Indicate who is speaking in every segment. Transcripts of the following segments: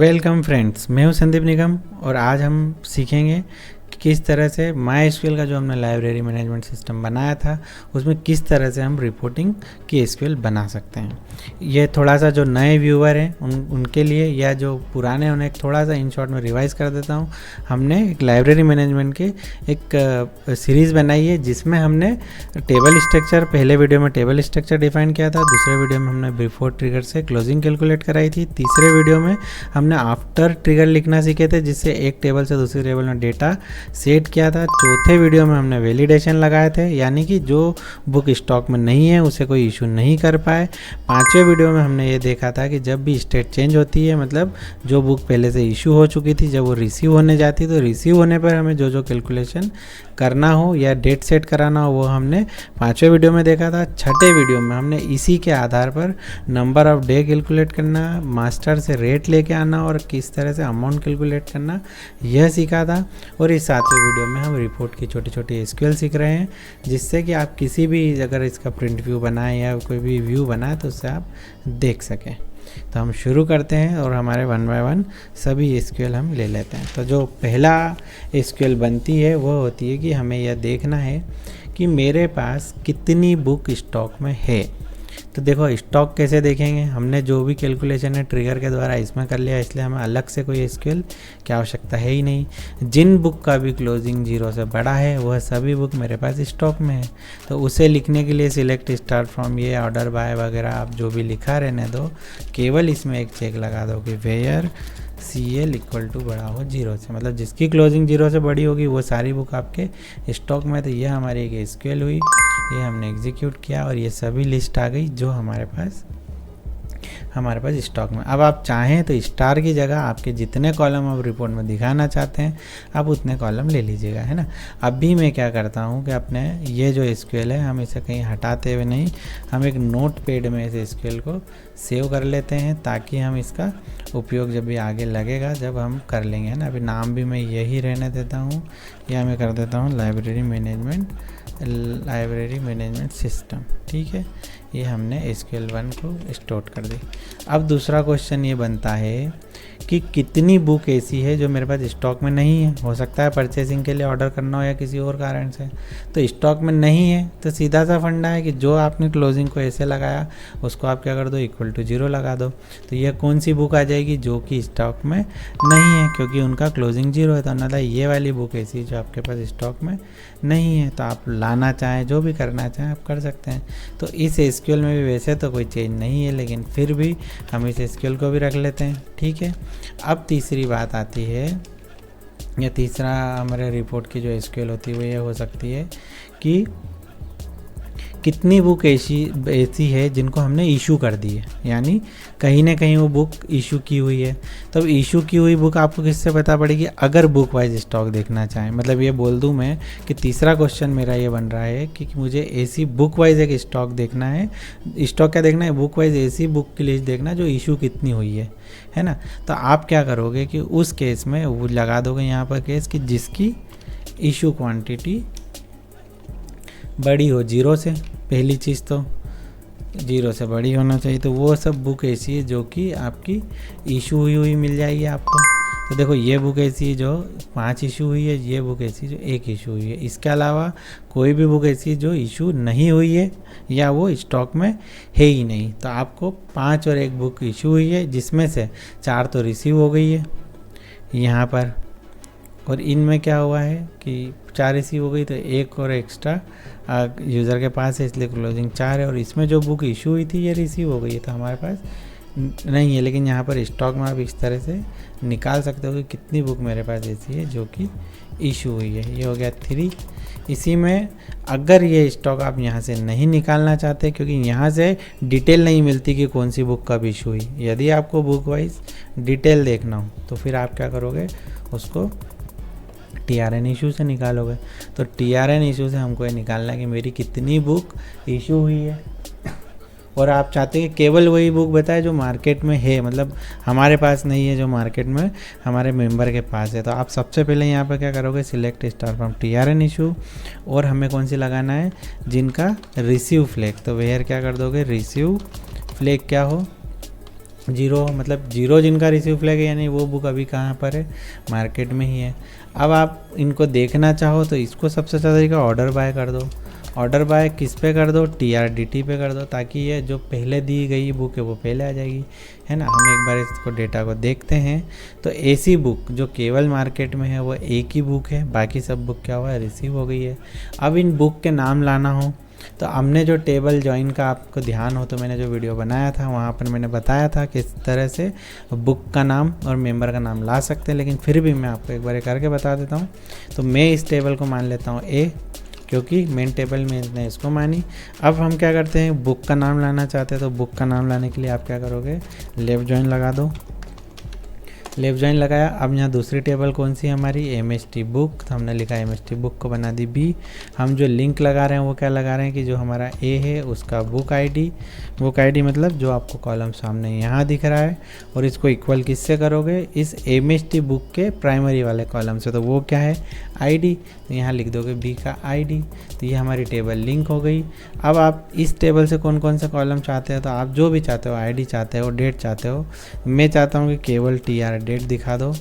Speaker 1: Welcome friends, मैं हूं संदीप निगम और आज हम सीखेंगे कि किस तरह से माई एसक्यूएल का जो हमने लाइब्रेरी मैनेजमेंट सिस्टम बनाया था उसमें किस तरह से हम रिपोर्टिंग की एसक्यूएल बना सकते हैं। ये थोड़ा सा जो नए व्यूअर हैं उनके लिए या जो पुराने उन्हें एक थोड़ा सा इन शॉर्ट में रिवाइज कर देता हूँ। हमने एक लाइब्रेरी मैनेजमेंट के एक सीरीज़ बनाई है जिसमें हमने टेबल स्ट्रक्चर, पहले वीडियो में टेबल स्ट्रक्चर डिफाइन किया था, दूसरे वीडियो में हमने बिफोर ट्रिगर से क्लोजिंग कैलकुलेट कराई थी, तीसरे वीडियो में हमने आफ्टर ट्रिगर लिखना सीखे थे जिससे एक टेबल से दूसरी टेबल में डेटा सेट किया था, चौथे वीडियो में हमने वैलिडेशन लगाए थे यानी कि जो बुक स्टॉक में नहीं है उसे कोई इशू नहीं कर पाए, पांचवें वीडियो में हमने ये देखा था कि जब भी स्टेट चेंज होती है, मतलब जो बुक पहले से इशू हो चुकी थी जब वो रिसीव होने जाती तो रिसीव होने पर हमें जो जो कैलकुलेशन करना हो या डेट सेट कराना हो वो हमने पांचवें वीडियो में देखा था। छठे वीडियो में हमने इसी के आधार पर नंबर ऑफ डे कैलकुलेट करना, मास्टर से रेट लेके आना और किस तरह से अमाउंट कैलकुलेट करना यह सीखा था। और इस सातवें वीडियो में हम रिपोर्ट की छोटी छोटी एसक्यूएल सीख रहे हैं जिससे कि आप किसी भी अगर इसका प्रिंट व्यू बनाएं या कोई भी व्यू बनाए तो उससे आप देख सकें। तो हम शुरू करते हैं और हमारे वन बाय वन सभी एसक्यूएल हम ले लेते हैं। तो जो पहला एसक्यूएल बनती है वो होती है कि हमें यह देखना है कि मेरे पास कितनी बुक स्टॉक में है। तो देखो स्टॉक कैसे देखेंगे, हमने जो भी कैलकुलेशन है ट्रिगर के द्वारा इसमें कर लिया, इसलिए हमें अलग से कोई एसक्यूएल की आवश्यकता है ही नहीं। जिन बुक का भी क्लोजिंग 0 से बड़ा है वह सभी बुक मेरे पास स्टॉक में है। तो उसे लिखने के लिए सिलेक्ट स्टार्ट फ्रॉम, ये ऑर्डर बाय वगैरह आप जो भी लिखा रहने दो, केवल इसमें एक चेक लगा दो कि वेयर CL इक्वल टू बड़ा हो 0 से, मतलब जिसकी क्लोजिंग 0 से बड़ी होगी वो सारी बुक आपके स्टॉक में। तो ये हमारी एक एसक्यूएल हुई, ये हमने एग्जीक्यूट किया और ये सभी लिस्ट आ गई जो हमारे पास स्टॉक में। अब आप चाहें तो स्टार की जगह आपके जितने कॉलम आप रिपोर्ट में दिखाना चाहते हैं आप उतने कॉलम ले लीजिएगा, है ना। अभी मैं क्या करता हूं कि अपने ये जो एसक्यूएल है हम इसे कहीं हटाते हुए नहीं, हम एक नोट पैड में इस एसक्यूएल को सेव कर लेते हैं ताकि हम इसका उपयोग जब भी आगे लगेगा जब हम कर लेंगे, है ना। अभी नाम भी मैं यही रहने देता हूँ, या मैं कर देता हूँ लाइब्रेरी मैनेजमेंट सिस्टम, ठीक है। ये हमने एसक्यूएल 1 को स्टोर कर दी। अब दूसरा क्वेश्चन ये बनता है कि कितनी बुक ऐसी है जो मेरे पास स्टॉक में नहीं है। हो सकता है परचेसिंग के लिए ऑर्डर करना हो या किसी और कारण से, तो स्टॉक में नहीं है तो सीधा सा फंडा है कि जो आपने क्लोजिंग को ऐसे लगाया उसको आप क्या कर दो, इक्वल टू 0 लगा दो। तो यह कौन सी बुक आ जाएगी जो कि स्टॉक में नहीं है क्योंकि उनका क्लोजिंग 0 है। तो ना ये वाली बुक ऐसी जो आपके पास स्टॉक में नहीं है, तो आप लाना चाहें जो भी करना चाहें आप कर सकते हैं। तो इस एसक्यूएल में भी वैसे तो कोई चेंज नहीं है लेकिन फिर भी हम इस एसक्यूएल को भी रख लेते हैं, ठीक है। अब तीसरी बात आती है, या तीसरा हमारे रिपोर्ट की जो एसक्यूएल होती है वो ये हो सकती है कि कितनी बुक ऐसी है जिनको हमने इशू कर दी है, यानी कहीं ना कहीं वो बुक इशू की हुई है। तो इशू की हुई बुक आपको किससे पता पड़ेगी, अगर बुक वाइज स्टॉक देखना चाहें। मतलब ये बोल दूं मैं कि तीसरा क्वेश्चन मेरा ये बन रहा है कि मुझे ऐसी बुक वाइज एक स्टॉक देखना है। स्टॉक क्या देखना है, बुक वाइज ऐसी बुक की लिस्ट देखना जो इशू कितनी हुई है ना। तो आप क्या करोगे कि उस केस में वो लगा दोगे यहाँ पर केस कि जिसकी इशू क्वान्टिटी बड़ी हो 0 से, पहली चीज़ तो 0 से बड़ी होना चाहिए। तो वो सब बुक ऐसी है जो कि आपकी इशू हुई मिल जाएगी आपको। तो देखो ये बुक ऐसी है जो 5 इशू हुई है, ये बुक ऐसी जो 1 इशू हुई है। इसके अलावा कोई भी बुक ऐसी जो इशू नहीं हुई है या वो स्टॉक में है ही नहीं। तो आपको 5 और 1 बुक इशू हुई है जिसमें से 4 तो रिसीव हो गई है यहाँ पर, और इनमें क्या हुआ है कि 4 रिसीव हो गई तो 1 और एक्स्ट्रा यूज़र के पास है इसलिए क्लोजिंग 4 है। और इसमें जो बुक इशू हुई थी ये रिसीव हो गई है तो हमारे पास नहीं है, लेकिन यहाँ पर स्टॉक में आप इस तरह से निकाल सकते हो कि कितनी बुक मेरे पास ऐसी है जो कि इशू हुई है। ये हो गया 3। इसी में अगर ये स्टॉक आप यहाँ से नहीं निकालना चाहते क्योंकि यहाँ से डिटेल नहीं मिलती कि कौन सी बुक कब इशू हुई, यदि आपको बुक वाइज डिटेल देखना हो तो फिर आप क्या करोगे, उसको TRN इशू से निकालोगे। तो TRN इशू से हमको ये निकालना है कि मेरी कितनी बुक इशू हुई है, और आप चाहते हैं कि केवल वही बुक बताए जो मार्केट में है, मतलब हमारे पास नहीं है जो मार्केट में हमारे मेंबर के पास है। तो आप सबसे पहले यहाँ पर क्या करोगे, select star from TRN issue, और हमें कौन सी लगाना है, जिनका रिसीव फ्लैग। तो वेयर क्या कर दोगे, रिसीव फ्लैग क्या हो, जीरो मतलब जीरो जिनका रिसीव फ्लैग है, यानी वो बुक अभी कहाँ पर है, मार्केट में ही है। अब आप इनको देखना चाहो तो इसको सबसे अच्छा तरीका ऑर्डर बाय कर दो। ऑर्डर बाय किस पे कर दो, TRDT पे कर दो, ताकि ये जो पहले दी गई बुक है वो पहले आ जाएगी, है ना। हम एक बार इसको डेटा को देखते हैं। तो ऐसी बुक जो केवल मार्केट में है वो एक ही बुक है, बाकी सब बुक क्या हुआ है, रिसीव हो गई है। अब इन बुक के नाम लाना हो तो हमने जो टेबल ज्वाइन का आपको ध्यान हो तो मैंने जो वीडियो बनाया था वहाँ पर मैंने बताया था किस तरह से बुक का नाम और मेंबर का नाम ला सकते हैं, लेकिन फिर भी मैं आपको एक बार ये करके बता देता हूँ। तो मैं इस टेबल को मान लेता हूँ A, क्योंकि मेन टेबल में इसने इसको मानी। अब हम क्या करते हैं, बुक का नाम लाना चाहते हैं, तो बुक का नाम लाने के लिए आप क्या करोगे, लेफ्ट ज्वाइन लगा दो। लेफ्ट ज्वाइन लगाया। अब यहाँ दूसरी टेबल कौन सी है हमारी, MST बुक, तो हमने लिखा MST बुक को बना दी B। हम जो लिंक लगा रहे हैं वो क्या लगा रहे हैं कि जो हमारा A है उसका बुक आईडी मतलब जो आपको कॉलम सामने यहाँ दिख रहा है, और इसको इक्वल किससे करोगे, इस MST बुक के प्राइमरी वाले कॉलम से, तो वो क्या है ID, तो यहाँ लिख दोगे B का ID। तो ये हमारी टेबल लिंक हो गई। अब आप इस टेबल से कौन कौन सा कॉलम चाहते हो, तो आप जो भी चाहते हो, ID चाहते हो, डेट चाहते हो। मैं चाहता हूँ कि केवल TR डेट दिखा दो,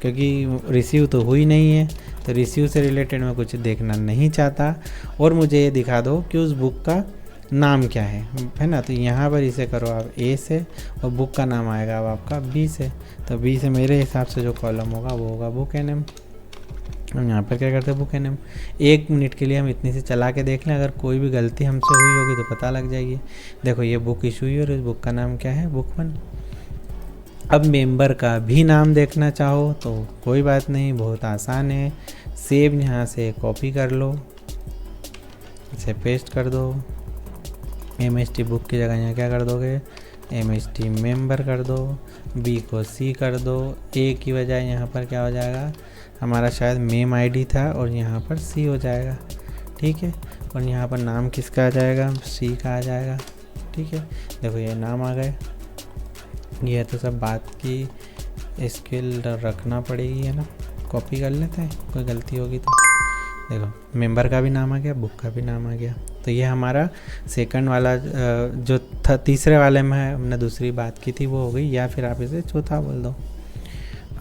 Speaker 1: क्योंकि रिसीव तो हुई नहीं है, तो रिसीव से रिलेटेड मैं कुछ देखना नहीं चाहता। और मुझे ये दिखा दो कि उस बुक का नाम क्या है ना। तो यहाँ पर इसे करो आप A से, और बुक का नाम आएगा अब आपका B से। तो B से मेरे हिसाब से जो कॉलम होगा वो होगा बुक NM। हम यहाँ पर क्या करते हैं, बुक NM। 1 मिनट के लिए हम इतनी से चला के देख लें, अगर कोई भी गलती हमसे हुई होगी तो पता लग जाएगी। देखो ये बुक इशू हुई और इस बुक का नाम क्या है, बुक 1। अब मेंबर का भी नाम देखना चाहो तो कोई बात नहीं, बहुत आसान है। सेव यहाँ से कॉपी कर लो, इसे पेस्ट कर दो। MST बुक की जगह यहाँ क्या कर दोगे, MST मेंबर कर दो। B को C कर दो। A की बजाय यहाँ पर क्या हो जाएगा, हमारा शायद मेम ID था और यहाँ पर C हो जाएगा, ठीक है। और यहाँ पर नाम किसका आ जाएगा, C का आ जाएगा, ठीक है। देखो ये नाम आ गए। ये तो सब बात की स्किल रखना पड़ेगी, है ना। कॉपी कर लेते हैं, कोई गलती होगी तो। देखो मेंबर का भी नाम आ गया, बुक का भी नाम आ गया। तो ये हमारा सेकंड वाला जो था, तीसरे वाले में हमने दूसरी बात की थी वो हो गई, या फिर आप इसे चौथा बोल दो।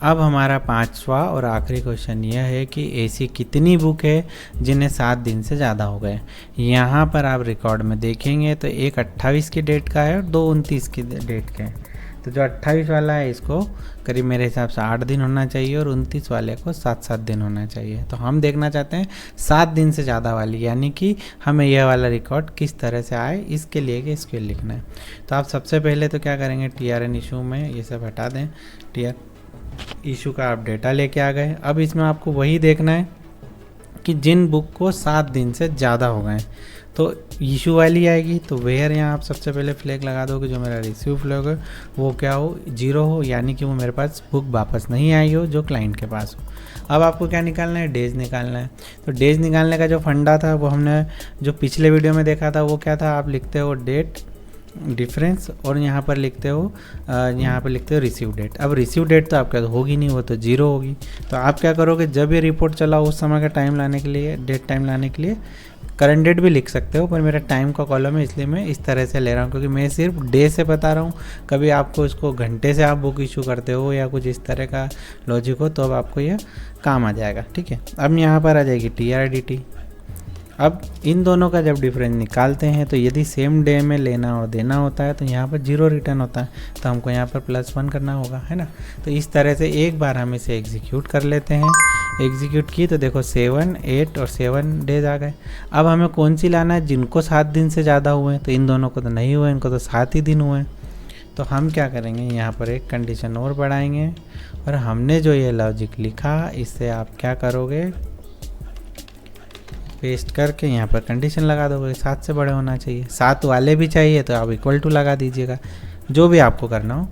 Speaker 1: अब हमारा 5वां और आखिरी क्वेश्चन यह है कि ऐसी कितनी बुक है जिन्हें 7 दिन से ज़्यादा हो गए। यहाँ पर आप रिकॉर्ड में देखेंगे तो एक 28 की डेट का है और 2 29 की डेट के हैं। तो जो 28 वाला है इसको करीब मेरे हिसाब से 8 दिन होना चाहिए, और 29 वाले को 7-7 दिन होना चाहिए। तो हम देखना चाहते हैं 7 दिन से ज़्यादा वाली, यानी कि हमें यह वाला रिकॉर्ड किस तरह से आए, इसके लिए कि इसको लिखना है। तो आप सबसे पहले तो क्या करेंगे, TRN इशू में ये सब हटा दें। TR इशू का आप डेटा लेके आ गए। अब इसमें आपको वही देखना है कि जिन बुक को 7 दिन से ज़्यादा हो गए तो इशू वाली आएगी। तो वेयर यहाँ आप सबसे पहले फ्लैग लगा दो कि जो मेरा रिसीव फ्लैग है वो क्या हो, 0 हो, यानी कि वो मेरे पास बुक वापस नहीं आई हो जो क्लाइंट के पास हो। अब आपको क्या निकालना है, डेज निकालना है। तो डेज निकालने का जो फंडा था वो हमने जो पिछले वीडियो में देखा था वो क्या था, आप लिखते हो डेट डिफरेंस और यहाँ पर लिखते हो रिसीव डेट। अब रिसीव डेट तो आपके होगी नहीं, वो तो 0 होगी। तो आप क्या करोगे, जब ये रिपोर्ट चला उस समय का टाइम लाने के लिए, डेट टाइम लाने के लिए करंट डेट भी लिख सकते हो, पर मेरा टाइम का कॉलम है इसलिए मैं इस तरह से ले रहा हूँ, क्योंकि मैं सिर्फ डे से बता रहा हूँ। कभी आपको इसको घंटे से आप बुक इशू करते हो या कुछ इस तरह का लॉजिक हो तो अब आपको यह काम आ जाएगा, ठीक है। अब यहाँ पर आ जाएगी TRDT। अब इन दोनों का जब डिफरेंस निकालते हैं तो यदि सेम डे में लेना और देना होता है तो यहाँ पर 0 रिटर्न होता है, तो हमको यहाँ पर +1 करना होगा, है ना। तो इस तरह से एक बार हम इसे एग्जीक्यूट कर लेते हैं। एग्जीक्यूट की तो देखो 7, 8 और 7 डेज आ गए। अब हमें कौन सी लाना है, जिनको 7 दिन से ज़्यादा हुए, तो इन दोनों को तो नहीं हुए, इनको तो 7 ही दिन हुए। तो हम क्या करेंगे, यहाँ पर एक कंडीशन और बढ़ाएंगे, और हमने जो ये लॉजिक लिखा इससे आप क्या करोगे, पेस्ट करके यहाँ पर कंडीशन लगा दोगे 7 से बड़े होना चाहिए। 7 वाले भी चाहिए तो आप == लगा दीजिएगा, जो भी आपको करना हो।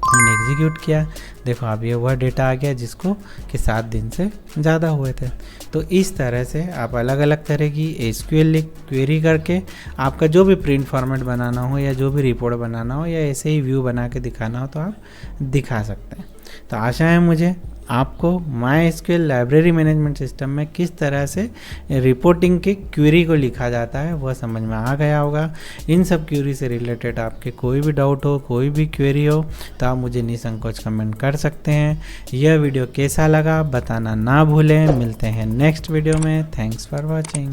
Speaker 1: हमने एग्जीक्यूट किया, देखो अब ये वह डेटा आ गया जिसको कि 7 दिन से ज़्यादा हुए थे। तो इस तरह से आप अलग अलग तरह की SQL क्वेरी करके आपका जो भी प्रिंट फॉर्मेट बनाना हो या जो भी रिपोर्ट बनाना हो या ऐसे ही व्यू बना के दिखाना हो तो आप दिखा सकते हैं। तो आशा है मुझे आपको MySQL लाइब्रेरी मैनेजमेंट सिस्टम में किस तरह से रिपोर्टिंग की क्वेरी को लिखा जाता है वह समझ में आ गया होगा। इन सब क्वेरी से रिलेटेड आपके कोई भी डाउट हो, कोई भी क्वेरी हो तो आप मुझे निसंकोच कमेंट कर सकते हैं। यह वीडियो कैसा लगा बताना ना भूलें। मिलते हैं नेक्स्ट वीडियो में। Thanks for watching.